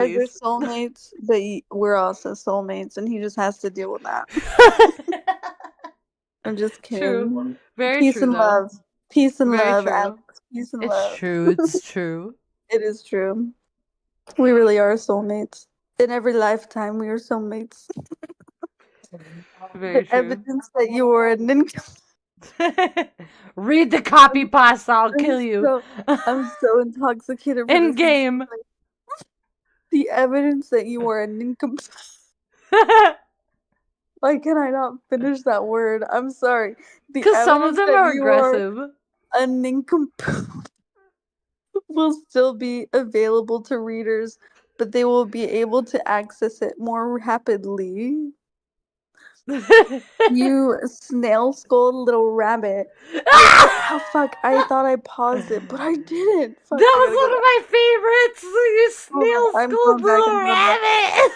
guys are please. soulmates, but we're also soulmates, and he just has to deal with that. I'm just kidding. True. Very Peace true, and though. love. Peace and Very love, true. Alex. Peace and It's love. true. It's true. It is true. We really are soulmates. In every lifetime, we are soulmates. Very The true. evidence that you are a ninja. Read the copy pasta. I'll I'm kill you. so I'm so intoxicated for In this. game. The evidence that you are a nincompoop. Why can I not finish that word? I'm sorry. The Because some of evidence them that are you are aggressive. a nincompoop will still be available to readers, but they will be able to access it more rapidly. You snail-skulled little rabbit. Oh fuck, I thought I paused it, but I didn't. Fuck, That I was gotta go one of back. my favorites. You Oh, I'm snail-skulled going back. little I'm going back. rabbit.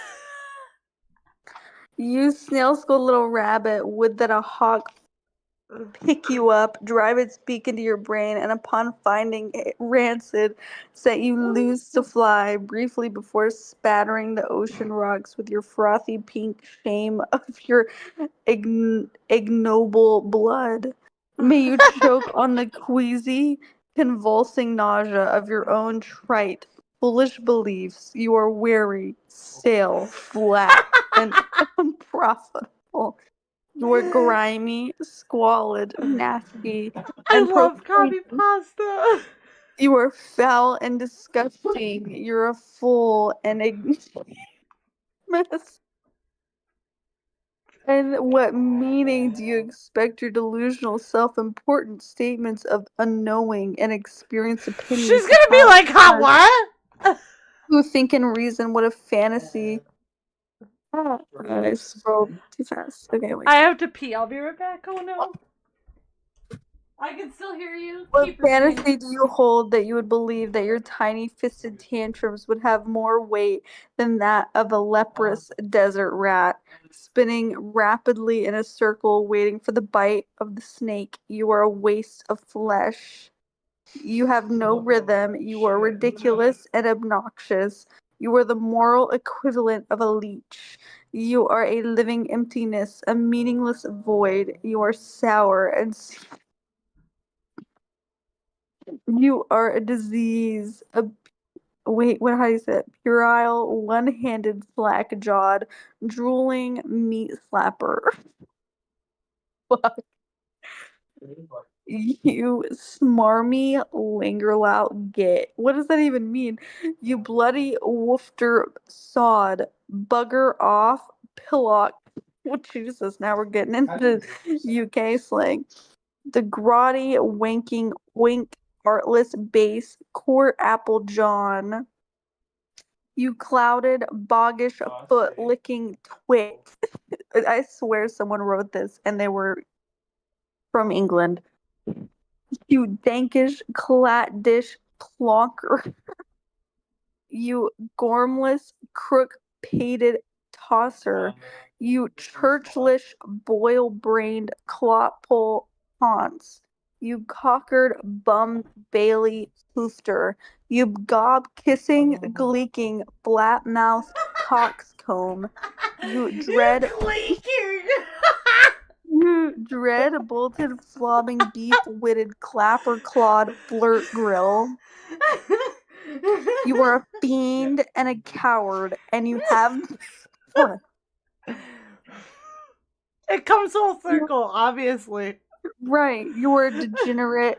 You snail-skulled little rabbit, would that a hawk pick you up, drive its beak into your brain, and upon finding it rancid, set you loose to fly briefly before spattering the ocean rocks with your frothy pink shame of your ignoble blood. May you choke on the queasy, convulsing nausea of your own trite, foolish beliefs. You are weary, stale, flat, and unprofitable. You are grimy, squalid, nasty, I and love profane. copy pasta. You are foul and disgusting. You're a fool and a mess. And what meaning do you expect your delusional self-important statements of unknowing and experienced opinions She's to gonna be have like, huh, what? who think and reason what a fantasy? Oh, I scrolled too fast. Okay, wait. I have to pee. I'll be right back. Oh no. I can still hear you. What Keep repeating. fantasy do you hold that you would believe that your tiny fisted tantrums would have more weight than that of a leprous desert rat, spinning rapidly in a circle, waiting for the bite of the snake? You are a waste of flesh. You have no rhythm. You are ridiculous and obnoxious. You are the moral equivalent of a leech. You are a living emptiness, a meaningless void. You are sour and you are a disease. Wait, what? How do you say it? Puerile, one-handed, slack-jawed, drooling meat slapper. Fuck. You smarmy lingerlout git. What does that even mean? You bloody woofter sod. Bugger off, pillock. Oh, Jesus, now we're getting into UK slang. The grotty, wanking, wink, artless base, court apple John. You clouded, boggish, foot-licking twit. I swear someone wrote this and they were from England. You dankish, clat-dish, plonker. You gormless, crook-pated tosser. You churchlish, boil-brained, clot-pole haunts. You cockered, bum Bailey hoofter. You gob-kissing, gleeking, flat-mouthed coxcomb. You dread You dread bolted, flobbing, beef-witted, clapper-clawed flirt grill. You are a fiend and a coward, and you have what? It comes full circle, obviously. Right. You are degenerate,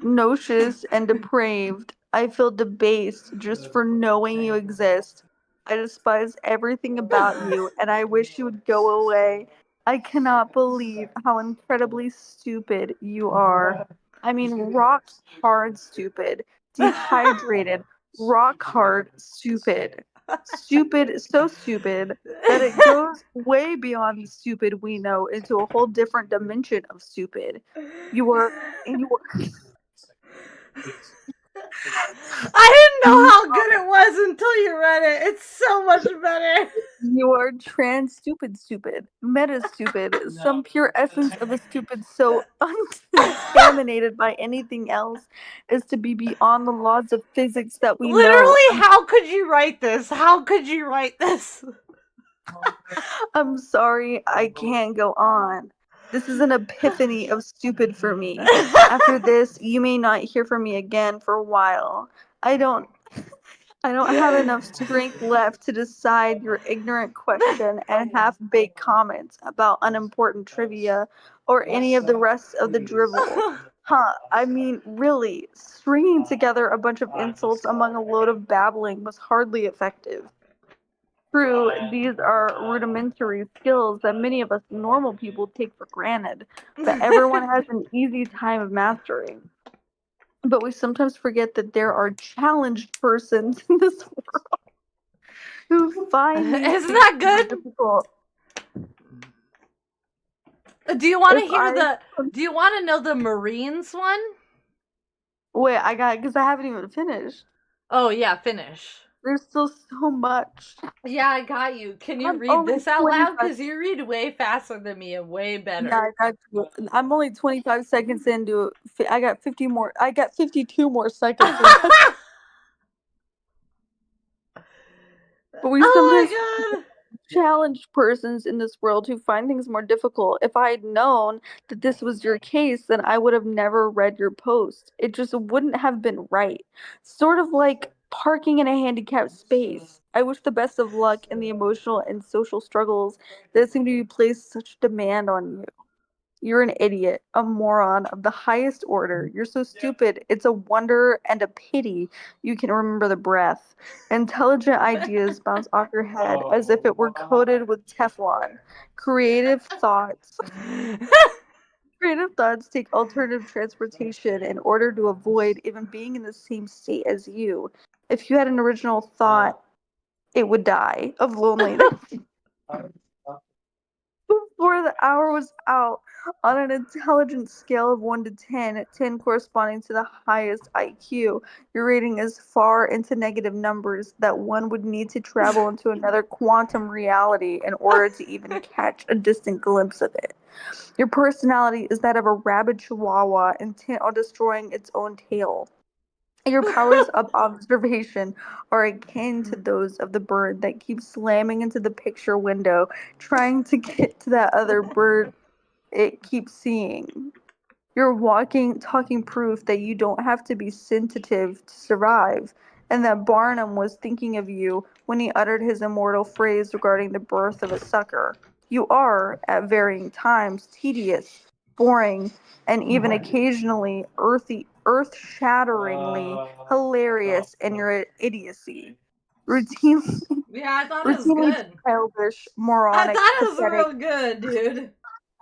nocious, and depraved. I feel debased just for knowing you exist. I despise everything about you, and I wish you would go away. I cannot believe how incredibly stupid you are. I mean, rock hard stupid, dehydrated, rock hard stupid. Stupid, so stupid that it goes way beyond the stupid we know into a whole different dimension of stupid. You were, you were I didn't know You how good it was until you read it. It's so much better. You are trans stupid stupid, meta stupid, some pure essence of a stupid so uncontaminated by anything else as to be beyond the laws of physics that we know. Literally, how could you write this? How could you write this? I'm sorry, I can't go on. This is an epiphany of stupid for me. After this, you may not hear from me again for a while. I don't I don't have enough strength left to decide your ignorant question and half-baked comments about unimportant trivia or any of the rest of the drivel. Huh, I mean, really, stringing together a bunch of insults among a load of babbling was hardly effective. True, these are rudimentary skills that many of us normal people take for granted, but everyone has an easy time of mastering. But we sometimes forget that there are challenged persons in this world who find these Isn't things that more good? difficult. Do you want If to hear I the? Do you want to know the Marines one? wait, I got because I haven't even finished. Oh yeah, finish. There's still so much. Yeah, I got you. Can you I'm read only this out loud? 25. Because you read way faster than me and way Yeah, better. I got you. I'm only 25 seconds into it. I got 50 more. I got 52 more seconds. So that's, Oh but we sometimes my god. challenged persons in this world who find things more difficult. If I had known that this was your case, then I would have never read your post. It just wouldn't have been right. Sort of like parking in a handicapped space. I wish the best of luck in the emotional and social struggles that seem to be placed such demand on you. You're an idiot, a moron of the highest order. You're so stupid. It's a wonder and a pity you can remember the breath. Intelligent ideas bounce off your head as if it were coated with Teflon. Creative thoughts. Creative thoughts take alternative transportation in order to avoid even being in the same state as you. If you had an original thought, it would die of loneliness. Before the hour was out, on an intelligence scale of 1 to 10, 10 corresponding to the highest IQ, your rating is far into negative numbers that one would need to travel into another quantum reality in order to even catch a distant glimpse of it. Your personality is that of a rabid chihuahua intent on destroying its own tail. Your powers of observation are akin to those of the bird that keeps slamming into the picture window, trying to get to that other bird it keeps seeing. You're walking, talking proof that you don't have to be sensitive to survive, and that Barnum was thinking of you when he uttered his immortal phrase regarding the birth of a sucker. You are, at varying times, tedious, boring, and even occasionally earth-shatteringly hilarious in your idiocy. Routinely, Yeah, I thought it was routinely good. childish, I moronic, thought it was pathetic, real good, dude.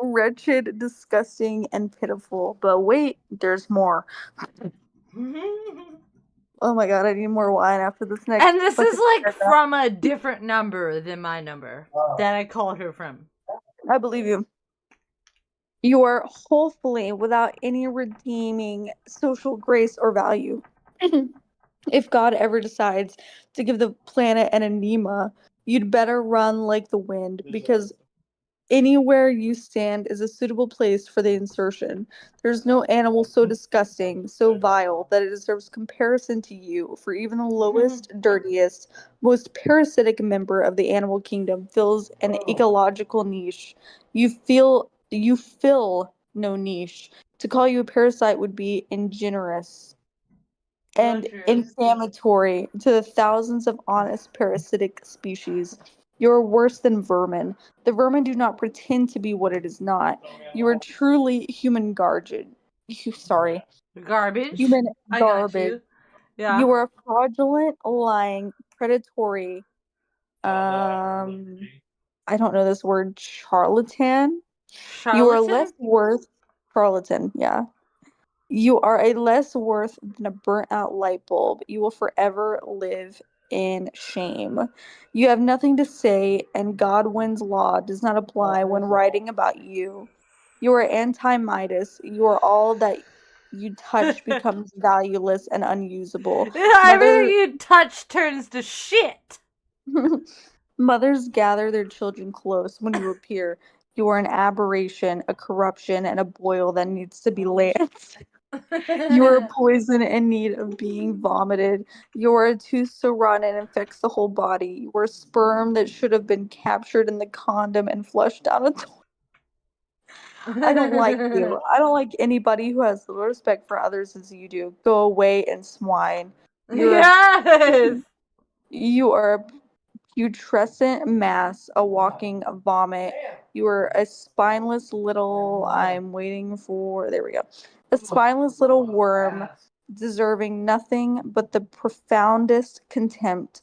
wretched, disgusting, and pitiful. But wait, there's more. And Oh my god, I need more wine after this next this is fucking like paragraph. from a different number than my number that I called her from. I believe you. You are wholly without any redeeming social grace or value. If God ever decides to give the planet an enema, you'd better run like the wind because anywhere you stand is a suitable place for the insertion. There's no animal so disgusting, so vile, that it deserves comparison to you, for even the lowest, dirtiest, most parasitic member of the animal kingdom fills an ecological niche. You fill no niche. To call you a parasite would be ingenerous So and true. inflammatory to the thousands of honest parasitic species. You are worse than vermin. The vermin do not pretend to be what it is not. You are truly human garbage. Sorry, Garbage. human I got garbage. you. Yeah. You are fraudulent, lying, predatory. Um, I don't know this word, charlatan. You are less Charlatan? worth charlatan. Yeah, you are a less worth than a burnt out light bulb. You will forever live in shame. You have nothing to say, and Godwin's law does not apply when writing about you. You are anti Midas. You are all that you touch becomes valueless and unusable. Everything Mother you touch turns to shit. Mothers gather their children close when you appear. You are an aberration, a corruption, and a boil that needs to be lanced. You are a poison in need of being vomited. You are a tooth to run and infects the whole body. You are sperm that should have been captured in the condom and flushed down a toilet. I don't like you. I don't like anybody who has little respect for others as you do. Go away and swine. You're a Yes. you are a putrescent mass, a walking vomit. You are a spineless little. I'm waiting for. There we go. A spineless little worm, deserving nothing but the profoundest contempt.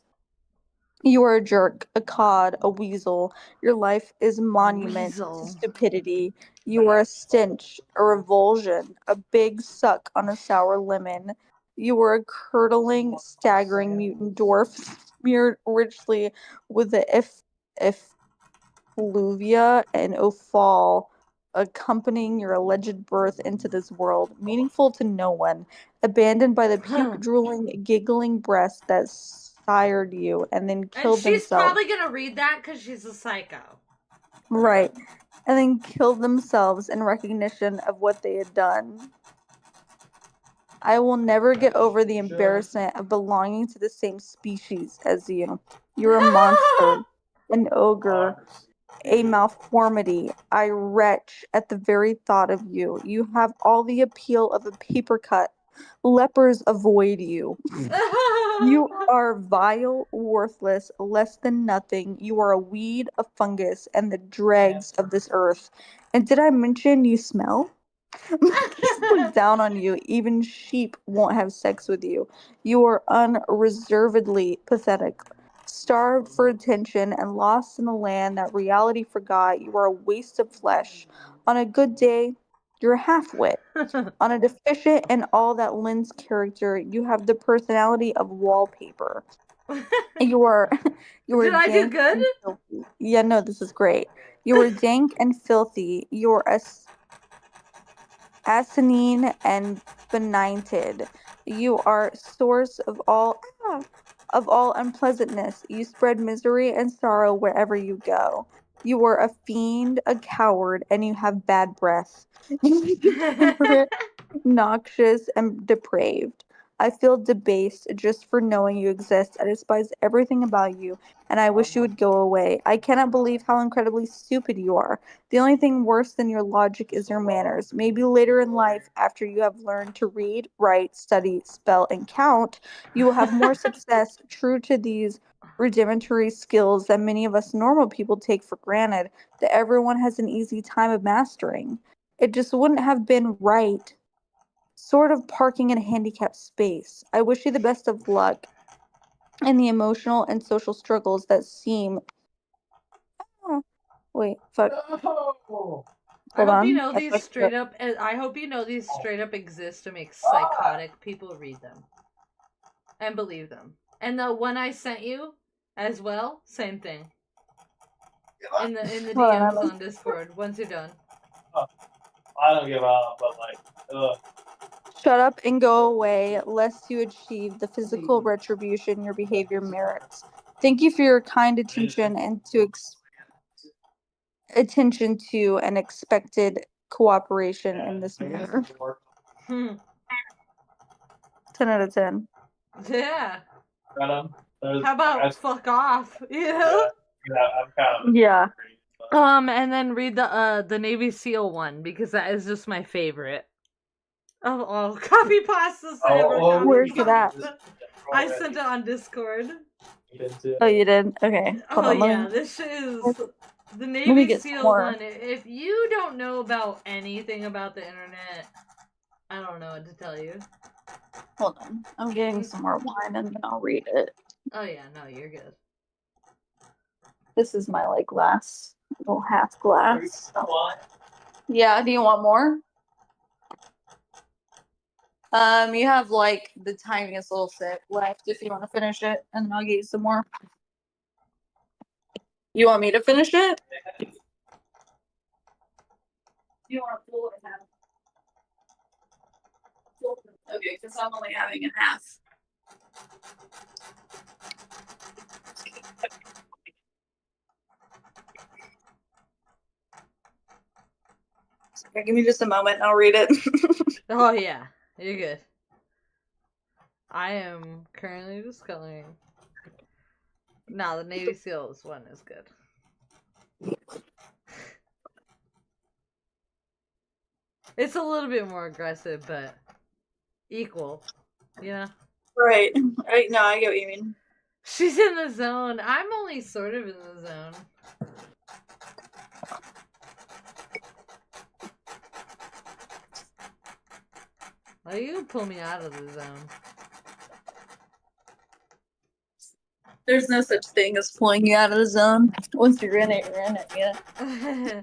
You are a jerk, a cod, a weasel. Your life is a monument to Weasel. stupidity. You are a stench, a revulsion, a big suck on a sour lemon. You are a curdling, staggering mutant dwarf smeared richly with the effluvia and offal accompanying your alleged birth into this world, meaningful to no one, abandoned by the puke-drooling, giggling breast that sired you and then And killed she's themselves. probably gonna read that because she's a psycho. Right. And then killed themselves in recognition of what they had done. I will never get over the embarrassment of belonging to the same species as you. You're a monster, an ogre, a malformity. I retch at the very thought of you. You have all the appeal of a paper cut. Lepers avoid you. You are vile, worthless, less than nothing. You are a weed, a fungus, and the dregs of this earth. And did I mention you smell? Just look down on you. Even sheep won't have sex with you. You are unreservedly pathetic. Starved for attention and lost in a land that reality forgot, you are a waste of flesh. On a good day, you're a half-wit. On a deficient and all that lends character, you have the personality of wallpaper. You are you are Did I do dank good? and filthy. Yeah, no, this is great. You are dank and filthy. You're a asinine and benighted. You are source of all unpleasantness. You spread misery and sorrow wherever you go. You are a fiend, a coward, and you have bad breath. You are deliberate, noxious, and depraved. I feel debased just for knowing you exist. I despise everything about you, and I wish you would go away. I cannot believe how incredibly stupid you are. The only thing worse than your logic is your manners. Maybe later in life, after you have learned to read, write, study, spell, and count, you will have more success true to these rudimentary skills that many of us normal people take for granted, that everyone has an easy time of mastering. It just wouldn't have been right. Sort of parking in a handicapped space. I wish you the best of luck in the emotional and social struggles that seem. Oh, wait, fuck. I Hold hope you on. know I these fucked up. straight up. I hope you know these straight up exist to make psychotic people read them and believe them. And the one I sent you, as well, same thing. In the Hold on. DMs on Discord. Once you're done. I don't give up, but like, ugh. Shut up and go away, lest you achieve the physical retribution your behavior merits. Thank you for your kind attention and attention to and expected cooperation in this matter. 10 out of 10. Yeah. There's, How about fuck off? You know? yeah, I'm kind of. Yeah. And then read the Navy SEAL one because that is just my favorite of all copy pastas I ever Where's it at? I sent it on Discord. Oh, you did? Okay. Hold Oh on. yeah, this is the Let me Navy get some SEAL more. one. If you don't know about anything about the internet, I don't know what to tell you. Hold on. I'm getting some more wine and then I'll read it. Oh yeah, no, you're good. This is my like last little half glass. Yeah, do you want more? You have like the tiniest little sip left if you want to finish it, and then I'll get you some more. You want me to finish it? You want to pull it now? Okay, because I'm only having a half. Okay, give me just a moment and I'll read it. Oh yeah, you're good. I am currently just coloring. Nah, the Navy SEALs one is good. It's a little bit more aggressive, but equal, you know? Right. Right. No, I get what you mean. She's in the zone. I'm only sort of in the zone. Oh, you can pull me out of the zone. There's no such thing as pulling you out of the zone. Once you're in it, you're in it, yeah.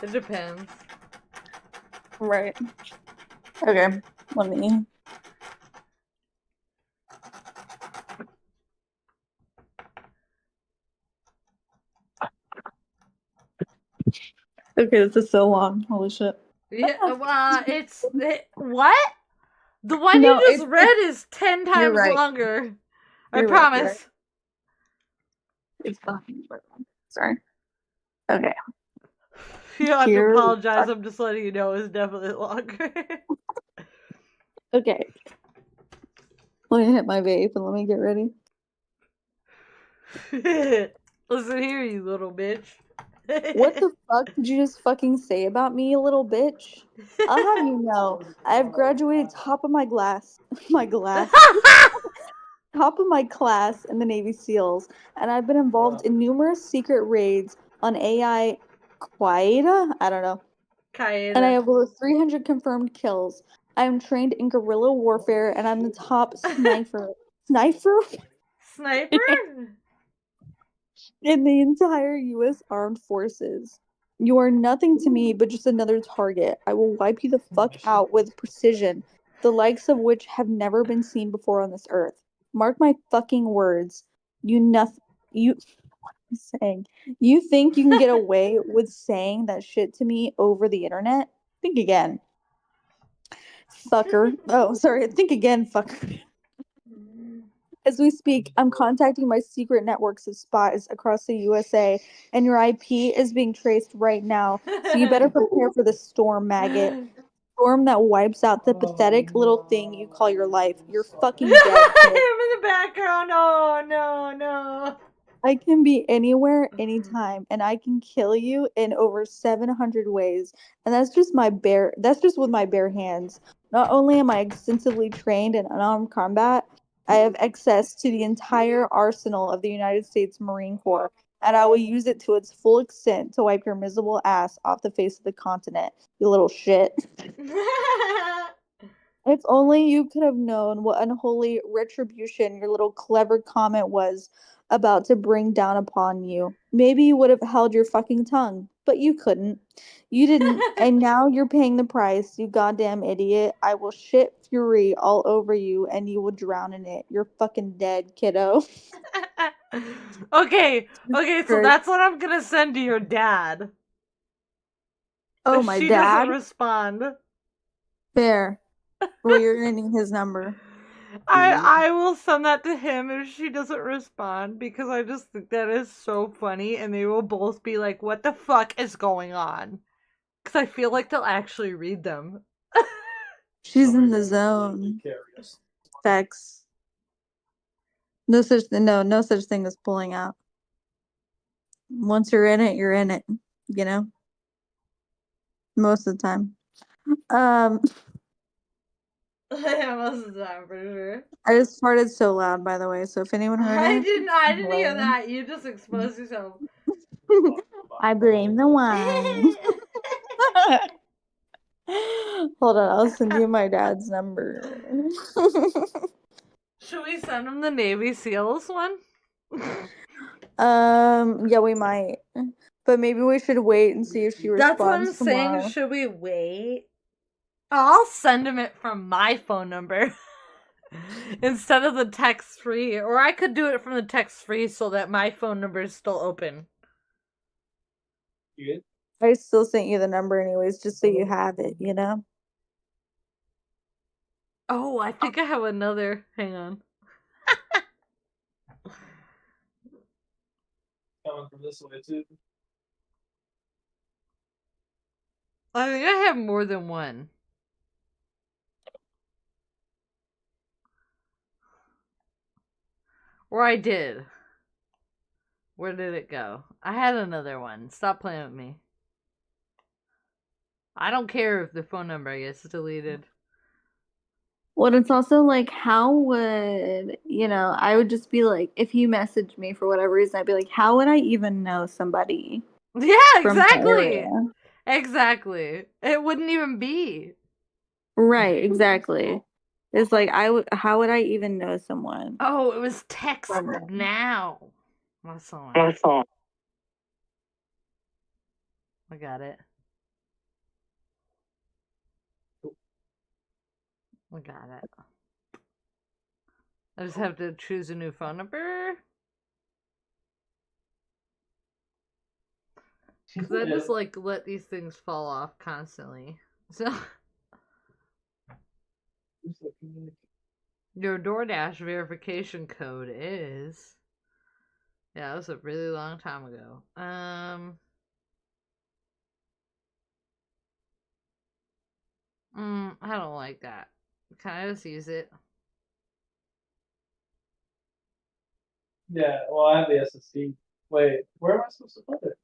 It depends. Right. Okay. Let me. Okay, this is so long. Holy shit. Yeah, what? The one No, you just read is 10 you're times right. longer. I You're right. You're promise. right. It's fucking sorry. Okay. You don't have to Here. apologize. I'm just letting you know it's definitely longer. Okay. Let me hit my vape and let me get ready. Listen here, you little bitch. What the fuck did you just fucking say about me, you little bitch? I'll have you know, I have graduated top of my class, top of my class in the Navy SEALs, and I've been involved in numerous secret raids on AI Qaeda? I don't know. And I Qaeda. have over 300 confirmed kills. I am trained in guerrilla warfare, and I'm the top sniper. Sniper? Sniper? In the entire U.S. Armed Forces. You are nothing to me but just another target. I will wipe you the fuck out with precision, the likes of which have never been seen before on this earth. Mark my fucking words. You nothing. You. What am I saying? You think you can get away with saying that shit to me over the internet? Think again, fucker. Oh, sorry. Think again, fucker. As we speak, I'm contacting my secret networks of spies across the USA, and your IP is being traced right now. So you better prepare for the storm, maggot. Storm that wipes out the pathetic little thing you call your life. You're fucking dead, Him kid. in the background. Oh, no, no. I can be anywhere, anytime, and I can kill you in over 700 ways. And that's just with my bare hands. Not only am I extensively trained in unarmed combat, I have access to the entire arsenal of the United States Marine Corps, and I will use it to its full extent to wipe your miserable ass off the face of the continent, you little shit. If only you could have known what unholy retribution your little clever comment was about to bring down upon you. Maybe you would have held your fucking tongue, but you couldn't. You didn't, and now you're paying the price, you goddamn idiot. I will shit fury all over you and you will drown in it. You're fucking dead, kiddo. Okay, so Great. that's what I'm gonna send to your dad. Oh, If my she doesn't dad? respond. Fair. Well, you're getting his number. I will send that to him if she doesn't respond because I just think that is so funny and they will both be like, what the fuck is going on? Because I feel like they'll actually read them. She's in the zone. Facts. No such thing as pulling out. Once you're in it, you're in it. You know? Most of the time. Um, Most of the time, for sure. I just farted so loud, by the way. So if anyone heard I it, didn't hear that. You just exposed yourself. I blame the wine. Hold on, I'll send you my dad's number. Should we send him the Navy SEALs one? Yeah, we might. But maybe we should wait and see if she That's what I'm responds saying. tomorrow. Should we wait? I'll send him it from my phone number instead of the text free. Or I could do it from the text free so that my phone number is still open. You good? I still sent you the number anyways, just so you have it, you know? Oh, I think I have another. Hang on. Coming from this way too. I think I have more than one. Or I did. Where did it go? I had another one. Stop playing with me. I don't care if the phone number gets deleted. Well, it's also like, how would, I would just be like, if you messaged me for whatever reason, I'd be like, how would I even know somebody Yeah, from that exactly. area? Exactly. It wouldn't even be. Right, exactly. It's like, how would I even know someone Oh, it was text from there? now. That's song. I got it. I got it. I just have to choose a new phone number. Because I just like let these things fall off constantly. So your DoorDash verification code is. Yeah, that was a really long time ago. I don't like that. Can I just use it? Yeah, well, I have the SSD. Wait, where am I supposed to put it?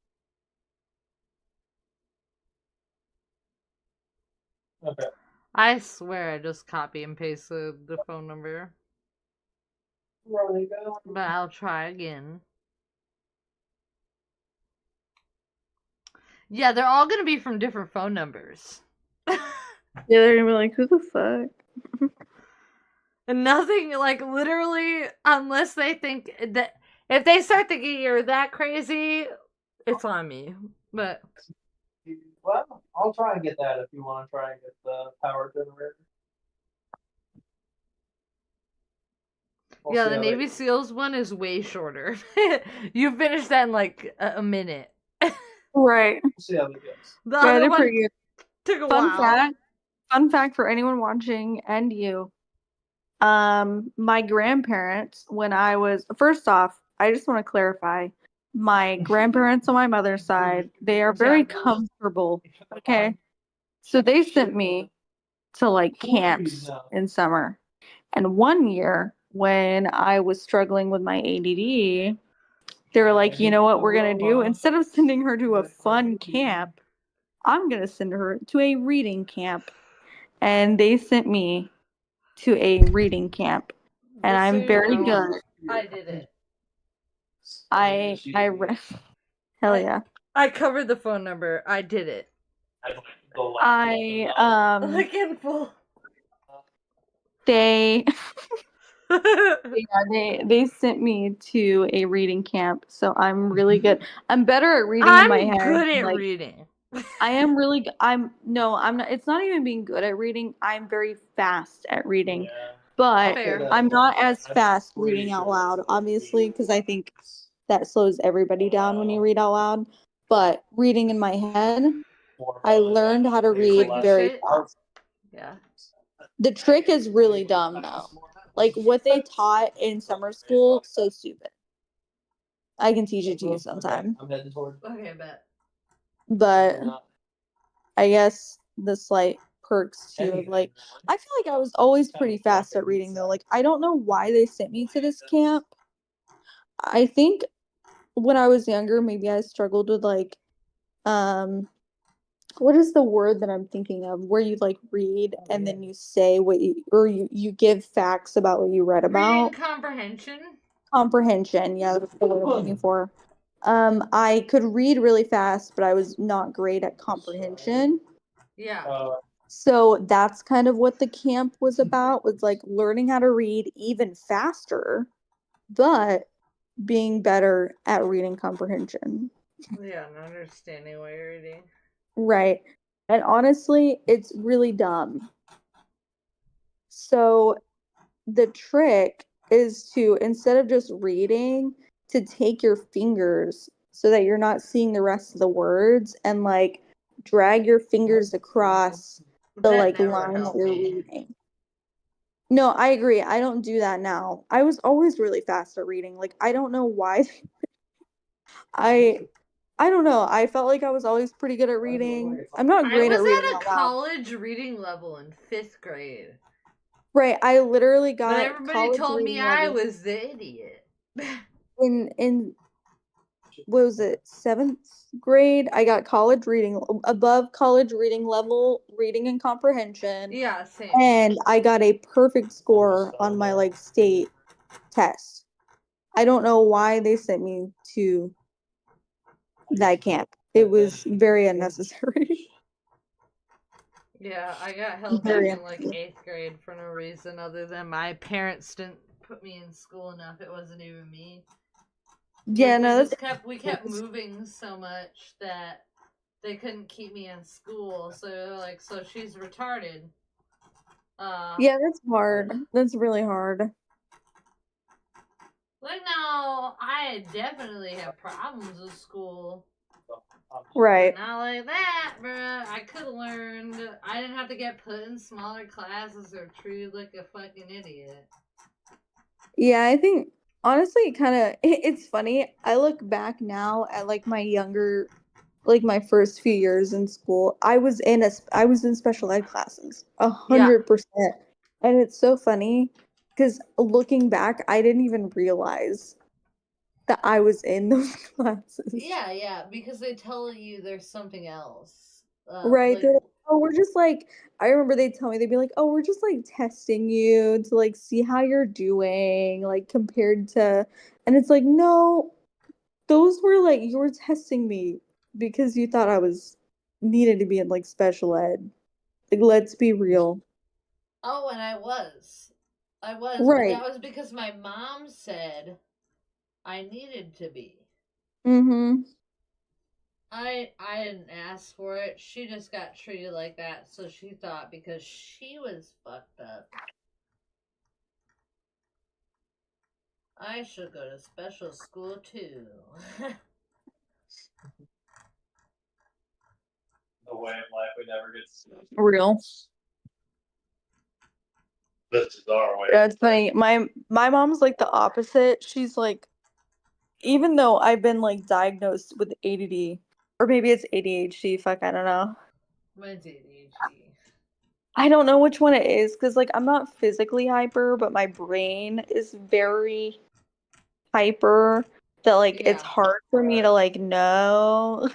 Okay. I swear I just copy and pasted the phone number. There you go. But I'll try again. Yeah, they're all gonna be from different phone numbers. Yeah, they're gonna be like, who the fuck? And nothing, like, literally, unless they think that. If they start thinking you're that crazy, it's on me. But. Well, I'll try and get that if you want to try and get the power generator. We'll Yeah, see the how Navy SEALs one is way shorter. You finished that in like a minute. Right. We'll see how that goes. The Yeah, other they're one pretty good. took a Fun while. fact, fun fact for anyone watching and you. My grandparents, when I was first off, I just want to clarify, my grandparents on my mother's side, they are very comfortable. Okay. So they sent me to like camps in summer. And one year when I was struggling with my ADD, they were like, you know what we're gonna do? Instead of sending her to a fun camp, I'm gonna send her to a reading camp. And they sent me to a reading camp. And Just so I'm you very know, good. I did it. I read. Hell yeah. I covered the phone number. I did it. I Like in full. they they sent me to a reading camp, so I'm really good. I'm better at reading in my I'm head. good at Like reading. I am really I'm no, I'm not, it's not even being good at reading. I'm very fast at reading. Yeah. But Fair. I'm not as fast reading out loud, obviously, because I think that slows everybody down when you read out loud. But reading in my head, I learned how to read Quick as very shit. fast. Yeah. The trick is really dumb though. Like what they taught in summer school, so stupid. I can teach it to you sometime. I'm heading toward. Okay, bet. But I guess the slight perks too of like I feel like I was always pretty fast at reading though. Like I don't know why they sent me to this camp. I think when I was younger, maybe I struggled with like what is the word that I'm thinking of where you like read and then you say what you or you give facts about what you read Reading about. comprehension. Comprehension, yeah, that's the word I'm looking for. I could read really fast, but I was not great at comprehension. Yeah. So that's kind of what the camp was about, was like learning how to read even faster, but being better at reading comprehension. Yeah, and understanding what you're reading. Right. And honestly, it's really dumb. So the trick is to, instead of just reading, to take your fingers so that you're not seeing the rest of the words and like drag your fingers across the That like never line that helped you're me. reading. No, I agree. I don't do that now. I was always really fast at reading. Like I don't know why. I I don't know. I felt like I was always pretty good at reading. I'm not I great was at reading at a out loud. college reading level in fifth grade, Right. I literally but got everybody college told me reading I level was the idiot. in what was it, seventh grade? I got college reading above college reading level reading and comprehension. Yeah, same. And I got a perfect score on my like state test. I don't know why they sent me to that camp. It was very unnecessary. Yeah, I got held Very back in like unnecessary. eighth grade for no reason other than my parents didn't put me in school enough. It wasn't even me. Yeah, Like no, that's we kept moving so much that they couldn't keep me in school. So they're like, so she's retarded. Uh, yeah, that's hard. That's really hard. like no, I definitely have problems with school. But Right. not like that, bruh. I could have learned. I didn't have to get put in smaller classes or treated like a fucking idiot. Yeah, I think honestly it kind of it's funny. I look back now at like my younger like my first few years in school. I was in special ed classes Yeah. 100%. And it's so funny because looking back, I didn't even realize that I was in those classes. Yeah, yeah, because they tell you there's something else. Right. Like, They're like, oh, we're just like, I remember they'd tell me, they'd be like, oh, we're just like testing you to like see how you're doing, like compared to, and it's like, no, those were like, you were testing me because you thought I was needed to be in like special ed. Like, let's be real. oh, and I was, but Right. that was because my mom said I needed to be. Mm-hmm. I didn't ask for it. She just got treated like that, so she thought because she was fucked up, I should go to special school too. The way of life we never get to see. Real. This is our way. Yeah, it's funny. My mom's like the opposite. She's like, even though I've been like diagnosed with ADD, or maybe it's ADHD, fuck, I don't know. Mine's ADHD. I don't know which one it is because like I'm not physically hyper, but my brain is very hyper that like it's Yeah, hard for me to like know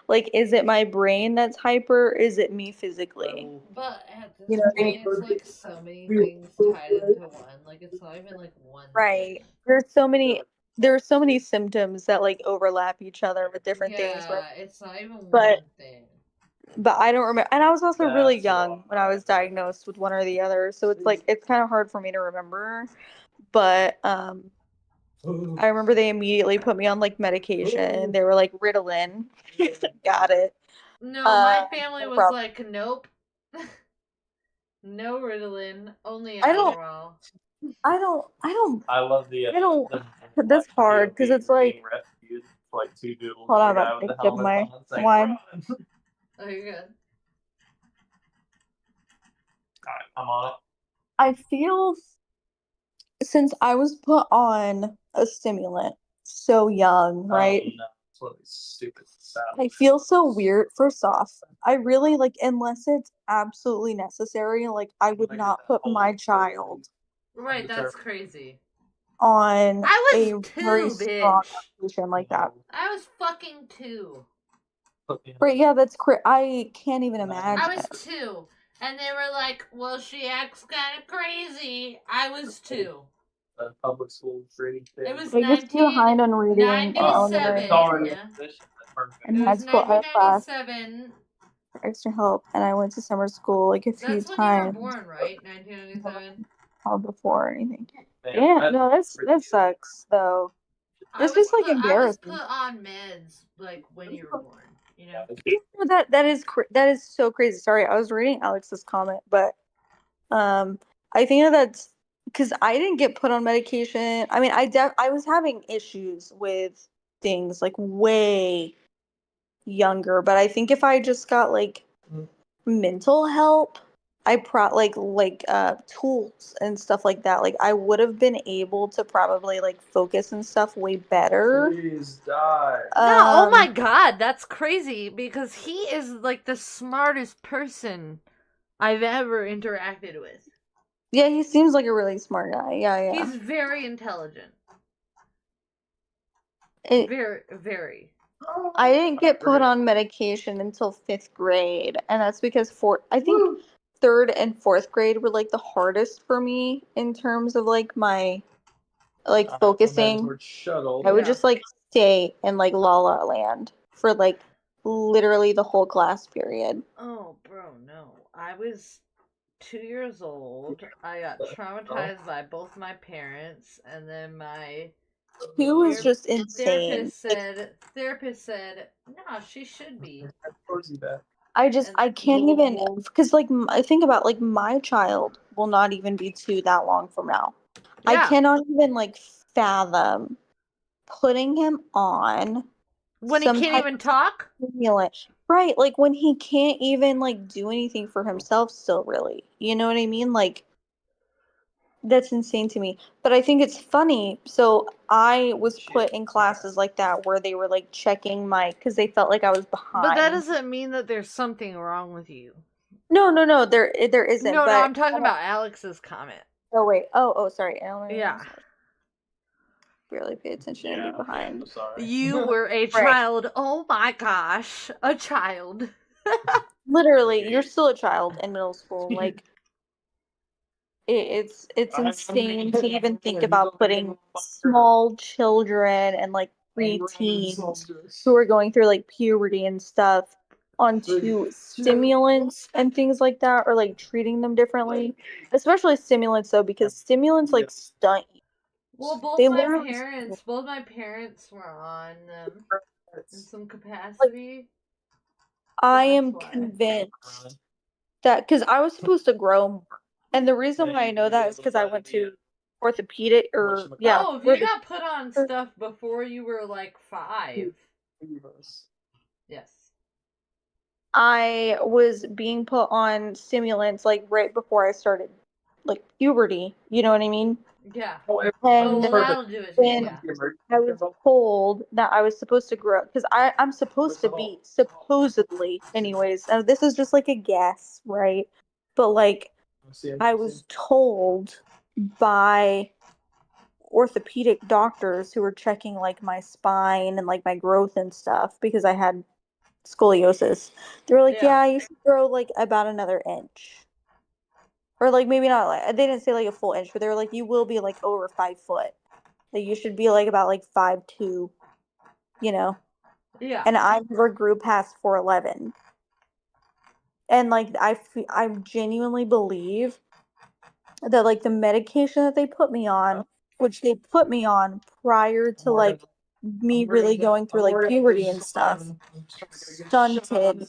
like is it my brain that's hyper? Is it me physically? but at You this know what I point, it's mean? like so many things tied into one. Like it's not even like one thing. Right. There are so many symptoms that like overlap each other with different things, right? Yeah, it's not even But one thing. I don't remember, and I was also really young when I was diagnosed with one or the other, so it's like it's kind of hard for me to remember. But I remember they immediately put me on like medication. They were like Ritalin. Got it. No, my family No was problem. like, nope, no Ritalin, only I don't. Adderall. I don't. I don't. I love the I don't. the That's like hard because GOP it's like, being rescued. It's like two doodles hold and on, the I'm guy about with to the pick up helmet my on saying wine. run. Oh, you're good. Alright, I'm on it. I feel since I was put on a stimulant so young, Oh right? no, it's one of these stupid I salads. feel so weird. First off, I really like, unless it's absolutely necessary, like, I would not put my child Right, that's crazy. on I a was very two, strong bitch. medication like that. I was fucking two. Right, yeah, that's I can't even I imagine. was two. And they were like, well, she acts kind of crazy. I was two. Public school training It thing. was I get too behind on reading in Oh, it's elementary $97. already in Yeah. position. That's perfect. and It high was school art class 1997. for extra help, and I went to summer school like a few That's when you were times. born, right? 1997. Called before or anything. Man, Yeah, no, that sucks though. It's just like I was put embarrassing. on meds like when you were born. You know. That is so crazy. Sorry, I was reading Alex's comment, but um, I think that's because I didn't get put on medication. I mean, I was having issues with things like way younger, but I think if I just got like mental help, tools and stuff like that. Like I would have been able to probably like focus and stuff way better. Please die. No, oh my Um, god, that's crazy because he is like the smartest person I've ever interacted with. yeah, he seems like a really smart guy. Yeah, yeah. He's very intelligent. It, Very, very. I didn't get put on medication until fifth grade, and that's because I think third and fourth grade were like the hardest for me in terms of like my like focusing. I would Yeah. just like stay in like La La Land for like literally the whole class period. Oh, bro, no. I was 2 years old. I got traumatized by both my parents, and then my Two was ther- just insane. therapist said, no, she should be. I And can't even because like I think about like my child will not even be two that long from now. I yeah, cannot even like fathom putting him on when he some can't type even of talk. stimulant. Right, like when he can't even like do anything for himself still really. You know what I mean? Like that's insane to me. But I think it's funny. So I was put in classes like that where they were like checking my because they felt like I was But that behind. doesn't mean that there's something wrong with you. No, no, no, there isn't. No, no, But I'm talking about Alex's comment. oh wait, oh sorry, Eleanor Yeah. barely pay attention and be behind. You were a Right, child. Oh my gosh, a child. literally, you're still a child in middle school. Like it's insane to even think about putting small children and like preteens who are going through like puberty and stuff onto stimulants and things like that or like treating them differently, especially stimulants though because stimulants like stunt you. Well, They literally both my parents were on them in some like capacity. So I that's am why. convinced that because I was supposed to grow more. And the reason why I know that is because I went to orthopedic or yeah, Oh, if you got put on stuff before you were like 5. Yes. I was being put on stimulants like right before I started like puberty. You know what I mean? Yeah. And Oh, well, that'll do it too. then Yeah. I was told that I was supposed to grow because I'm supposed to be supposedly anyways. This is just like a guess, right? But like I was told by orthopedic doctors who were checking like my spine and like my growth and stuff because I had scoliosis. They were like, Yeah. "Yeah, you should grow like about another inch." Or like maybe not like they didn't say like a full inch, but they were like, "You will be like over 5 foot. Like you should be like about like 5'2", you know." Yeah. And I never grew past 4'11". And like I genuinely believe that like the medication that they put me on, which they put me on prior to like me really going through like puberty and stuff, stunted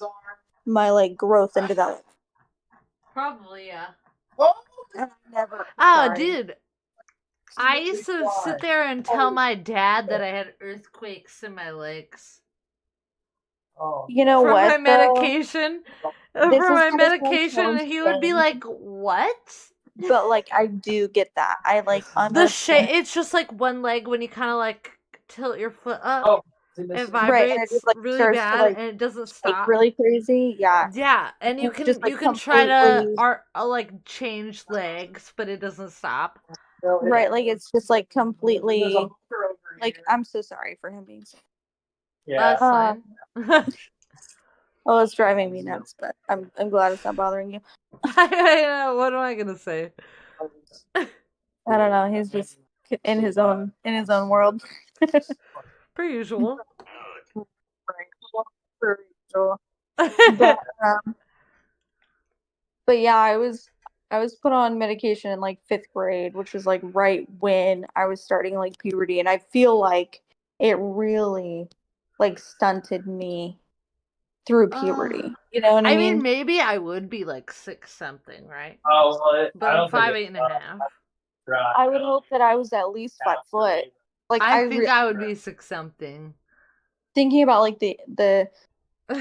my like growth and development. Probably, yeah. And I never, Oh, sorry. dude. I used to sit there and tell my dad that I had earthquakes in my legs. You know From my what though? medication. This For is my gonna sound medication, so and he would be insane, like, "What?" but like I do get that. I like The understand. shape. It's just like one leg when you kind of like tilt your foot up. It Right, and it vibrates just like really starts to bad, like and it doesn't shake stop. really crazy. Yeah. Yeah, and And just like you can try to completely like change legs, but it doesn't stop. right, like it's just like completely like I'm so sorry for him being sick. That's Um fine. well it's driving me nuts, but I'm glad it's not bothering you. I know. What am I gonna say? I don't know, he's just in his own world. Per usual. But um but yeah, I was put on medication in like fifth grade, which was like right when I was starting like puberty, and I feel like it really like stunted me through uh, puberty. You know what I I mean, mean? maybe I would be like 6 something, right? Oh, well, But I I'm don't think five it's eight and a half. right. I would hope that I was at least 5 foot. Like I think I would be 6 something. thinking about like the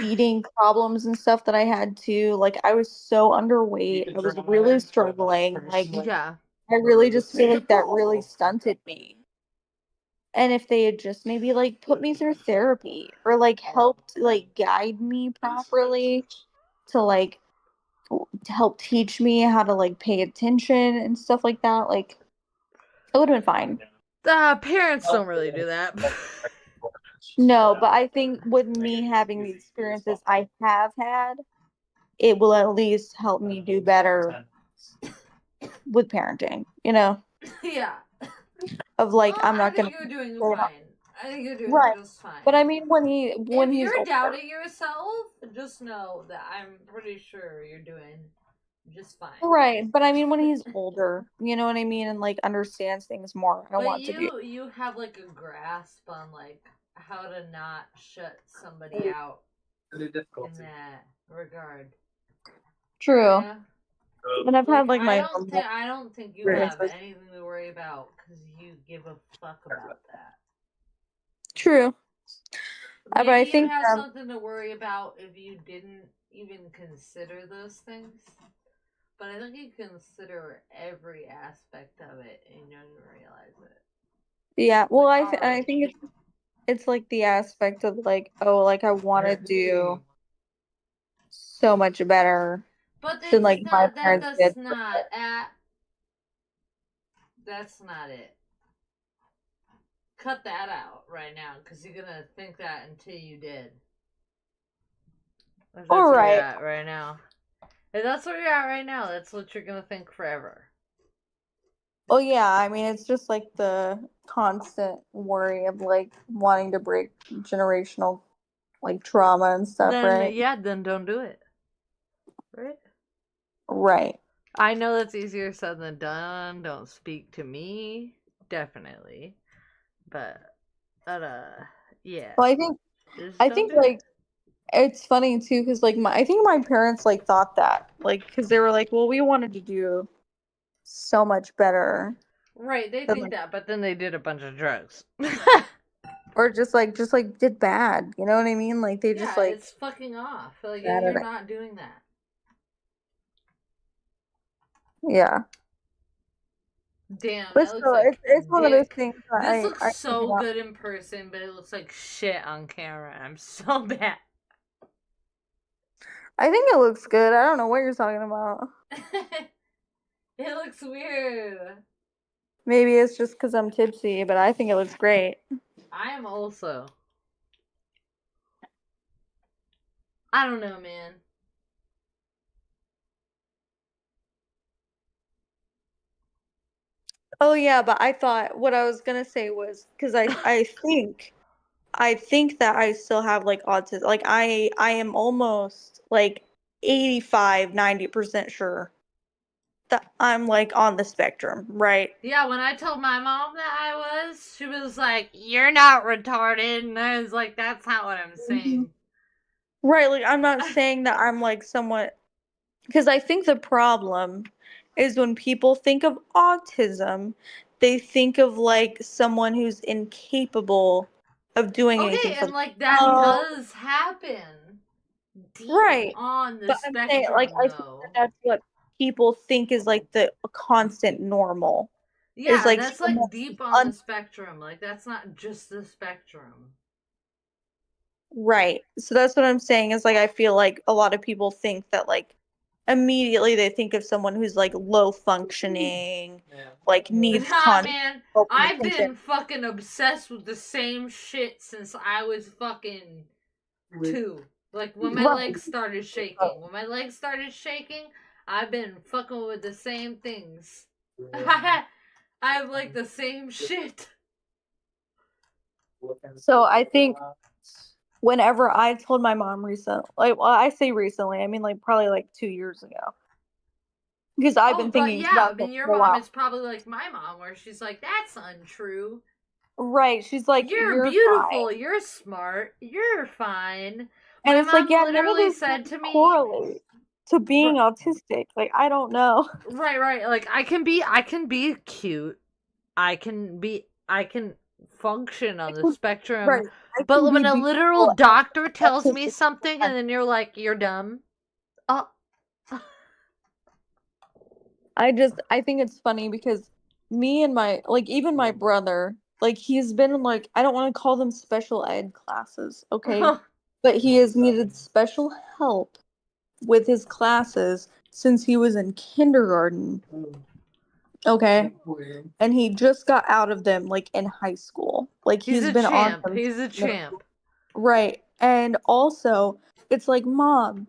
eating problems and stuff that I had too. Like I was so underweight. I was really struggling. Like Yeah. I really just feel like that really stunted me. And if they had just maybe like put me through therapy or like helped like guide me properly to like to help teach me how to like pay attention and stuff like that, like it would have been fine. Parents don't really do that. No, but I think with me having the experiences I have had, it will at least help me do better with parenting, Yeah. of like Well, I'm I not gonna think you're doing say it fine. I think you're doing right. just But fine. I mean If when he's you're older. doubting yourself, just know that I'm pretty sure you're doing just fine. Right, but I mean when he's older, you know what I mean, and like understands things more, I But want to do. you have like a grasp on like how to not shut somebody out in that regard. True. Yeah. And I've had Like like my normal I don't think you have experiences. anything to worry about because you give a fuck about that. True. But I Maybe you'd think have something to worry about if you didn't even consider those things. But I think you consider every aspect of it and you don't even realize it. yeah, well Like I already. think it's like the aspect of like, oh, like I want to do so much better But than it's like my not that parents did. that's not it. Cut that out right now because you're gonna think that until you did. If All that's where you're right. at right now. If that's where you're at right now, that's what you're gonna think forever. Oh yeah, I mean it's just like the constant worry of like wanting to break generational like trauma and stuff, Then right? yeah, then don't do it. Right? Right. I know that's easier said than done. Don't speak to me. Definitely. But yeah. Well, Just I don't think do it. like it's funny too because like I think my parents like thought that like because they were like, well, we wanted to do so much better Right, they than think like that, but then they did a bunch of drugs. or just like did bad. You know what I mean? Like they just Yeah, like it's fucking off. Like bad at you're it. not doing that. Yeah. Damn, But that looks still, like it's one of those dick. things that This looks I so good in person, but it looks like shit on camera. I'm so bad. I think it looks good. I don't know what you're talking about. It looks weird. Maybe it's just because I'm tipsy, but I think it looks great. I am also. I don't know, man. Oh yeah, but I thought what I was gonna say was because I think that I still have like autism. Like I am almost like 85-90% sure that I'm like on the spectrum, right? Yeah, when I told my mom that I was, she was like, "You're not retarded," and I was like, "That's not what I'm Mhm. saying." Right, like I'm not saying that I'm like somewhat because I think the problem is when people think of autism, they think of like someone who's incapable of doing anything Okay, for and like that themselves. does happen deep Right. on the But I'm saying like spectrum, I think that though. that's what people think is like the constant normal is Yeah, like that's someone like who's deep on the spectrum. Like that's not just the spectrum. right. So that's what I'm saying is like I feel like a lot of people think that like immediately they think of someone who's like low functioning, like needs Nah, constant man, help and I've attention. been fucking obsessed with the same shit since I was fucking two. Like when my Right. legs started shaking. When my legs started shaking, I've been fucking with the same things. I have like the same shit. So I think whenever I told my mom recently, like well, I say recently, I mean like probably like 2 years ago, because I've Oh, been but thinking yeah, I about this mean, your for a mom while. is probably like my mom, where she's like, that's untrue. Right. She's like, You're you're fine. beautiful. You're smart. You're fine. And My it's like, mom yeah, none of literally those said things to me, correlate to being autistic. Like, I don't know. right, right. Like I can be cute. I can function on the could- spectrum. right. I can But be when a literal beautiful doctor and tells me autistic. something and then you're like, you're dumb. Oh, I think it's funny because me and my, like, even my brother, like, he's been in, like, I don't want to call them special ed classes, okay? But he has needed special help with his classes since he was in kindergarten, okay? And he just got out of them, like, in high school. Like, he's he's a been on champ. them He's a since middle champ. school. Right. And also, it's like, Mom,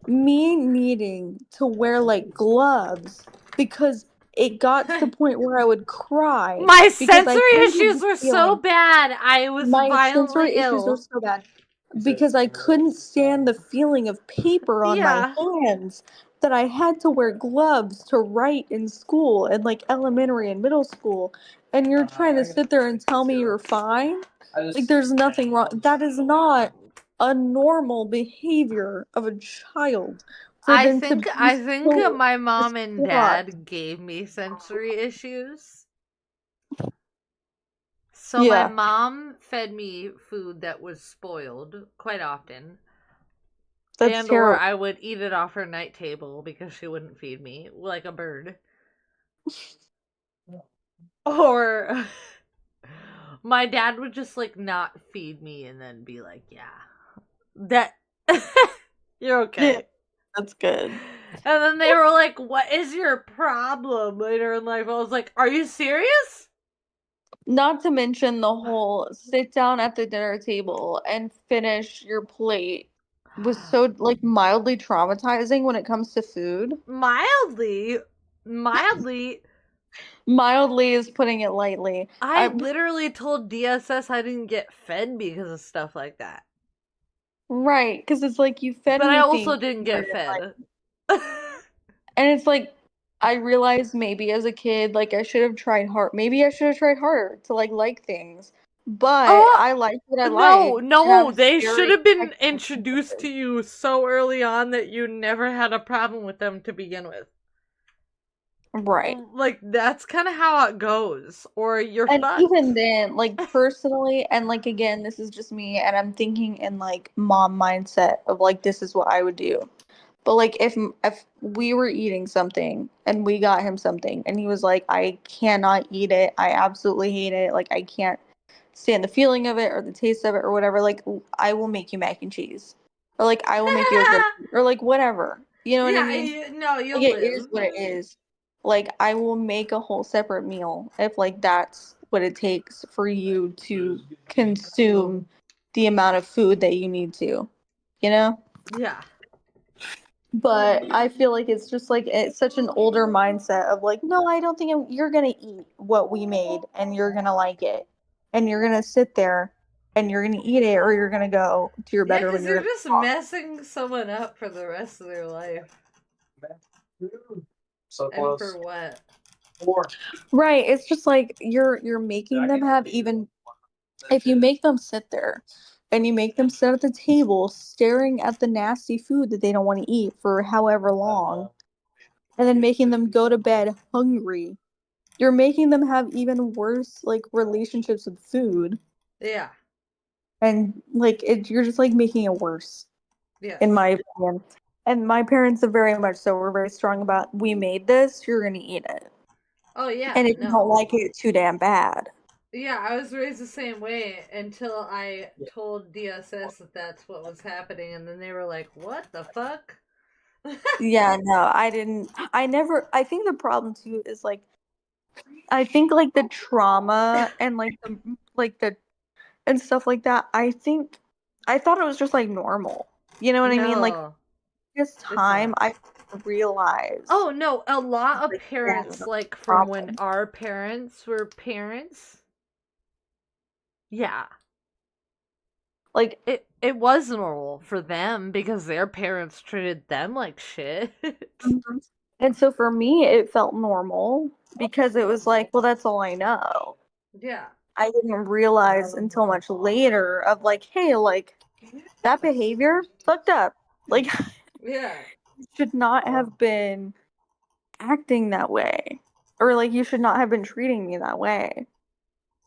me needing to wear like gloves because it got to the point where I would cry My because I sensory hated issues the were so feeling. bad. I was My violently sensory issues were ill. so bad because I couldn't stand the feeling of paper on my Yeah. hands that I had to wear gloves to write in school and like elementary and middle school. And you're trying to sit there and tell me you're fine? Like there's nothing wrong. That is not a normal behavior of a child for I them to think be I think so my mom and distraught. dad gave me sensory issues. So my Yeah, mom fed me food that was spoiled quite often. that's And or terrible. I would eat it off her night table because she wouldn't feed me like a bird. Or my dad would just like not feed me and then be like, "Yeah, that you're Yeah, okay." that's good. And then they were like, "What is your problem?" Later in life, I was like, "Are you serious?" Not to mention the whole sit down at the dinner table and finish your plate was so like mildly traumatizing when it comes to food. Mildly, mildly. Mildly is putting it lightly. I I literally told DSS I didn't get fed because of stuff like that. right, because it's like you fed But I me also things didn't you get didn't like. fed. And it's like I realized maybe as a kid, like I should have tried hard. Maybe I should have tried harder to like things. But Oh, I liked what I no, liked, and no, I'm they should very have been protective of introduced to it. you so early on that you never had a problem with them to begin with. Right. Like, that's kind of how it goes, or you're And fucked. even then, like personally, and like again, this is just me, and I'm thinking in like mom mindset of like this is what I would do. But like if we were eating something and we got him something and he was like, I cannot eat it, I absolutely hate it, like I can't stand the feeling of it or the taste of it or whatever, like I will make you mac and cheese. Or like I will make you a grilled or like whatever. You know what I Yeah, mean? no, Like you'll it is live. what it is. Like I will make a whole separate meal if like that's what it takes for you to consume the amount of food that you need to, you know? Yeah. But I feel like it's just like it's such an older mindset of like, no, I don't think you're gonna eat what we made and you're gonna like it. And you're gonna sit there and you're gonna eat it or you're gonna go to your Yeah, bedroom because and you're you're gonna just talk. messing someone up for the rest of their life. So And close. for what? Right. It's just like you're making them have even if you make them sit there and you make them sit at the table staring at the nasty food that they don't want to eat for however long, and then making them go to bed hungry, you're making them have even worse like relationships with food. Yeah. And like you're just like making it worse, Yes. in my opinion. And my parents are very much so we're very strong about we made this, you're gonna eat it. Oh, yeah, And if you no. don't like it, it's too damn bad. Yeah, I was raised the same way until I told DSS that that's what was happening, and then they were like, "What the fuck?" Yeah, no, I didn't. I never. I think the problem too is like I think like the trauma and like the and stuff like that. I think I thought it was just like normal. You know what I mean? Like No, this it's time not. I realized Oh no, a lot of like yeah, that's parents, a like from when problem. our parents were parents, yeah, Like it was normal for them because their parents treated them like shit. mhm. And so for me it felt normal because it was like, well, that's all I know. Yeah, I didn't realize until much later of like, hey, like that behavior fucked up. Like yeah, you should not have been acting that way. Or like you should not have been treating me that way.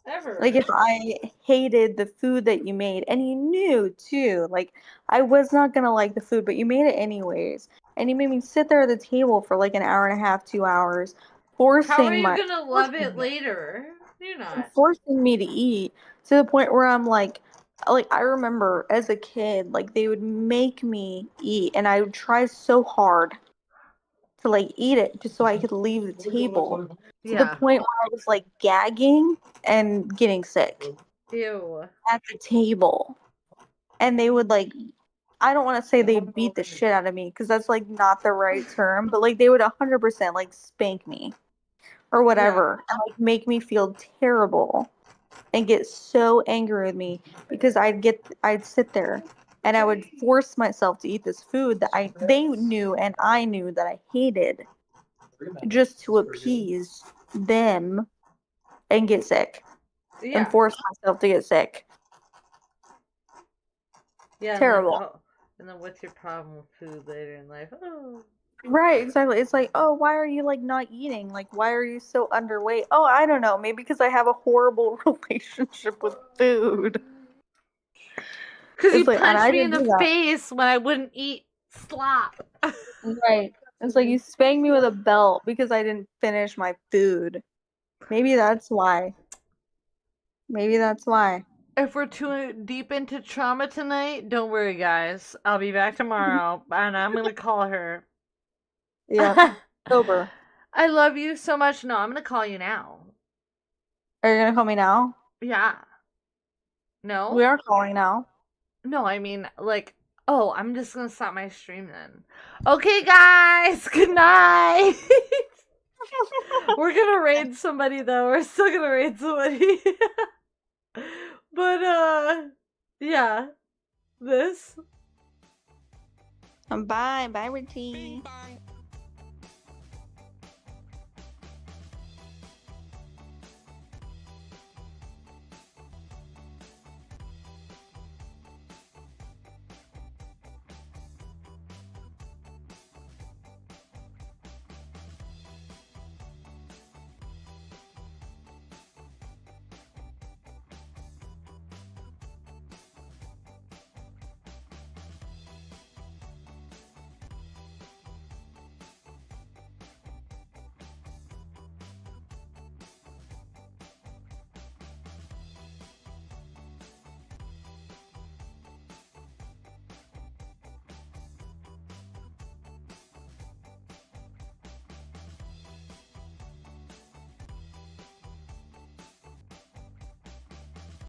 Ever. Like if I hated the food that you made and you knew too, like I was not gonna like the food, but you made it anyways. And you made me sit there at the table for like an hour and a half, 2 hours, How are forcing you my gonna love it later? You're not. forcing me to eat to the point where I'm like I remember as a kid, like they would make me eat and I would try so hard to like eat it just so I could leave the table to the Yeah. point where I was like gagging and getting sick Ew. at the table. And they would like I don't want to say they beat the shit out of me because that's like not the right term, but like they would 100% like spank me or whatever and like make me feel terrible and get so angry with me because I'd sit there and I would force myself to eat this food that they knew and I knew that I hated just to appease them and get sick and Yeah. force myself to get sick. Yeah, and then Terrible. oh, and then what's your problem with food later in life? Oh. Right, exactly. It's like, oh, why are you like not eating? Like, why are you so underweight? Oh, I don't know. Maybe because I have a horrible relationship with food. Because you It's like, and punched I me in didn't the do that. face when I wouldn't eat slop. Right. It's like you spanked me with a belt because I didn't finish my food. Maybe that's why. Maybe that's why. If we're too deep into trauma tonight, don't worry, guys. I'll be back tomorrow, and I'm gonna call her. Yep. Sober. I love you so much. No, I'm gonna call you now. Are you gonna call me now? Yeah. We No? are calling now. No, I mean, like, oh, I'm just gonna stop my stream then. Okay, guys, good night. We're gonna raid somebody, though. We're still gonna raid somebody. But, yeah. This. Bye. Bye, Richie.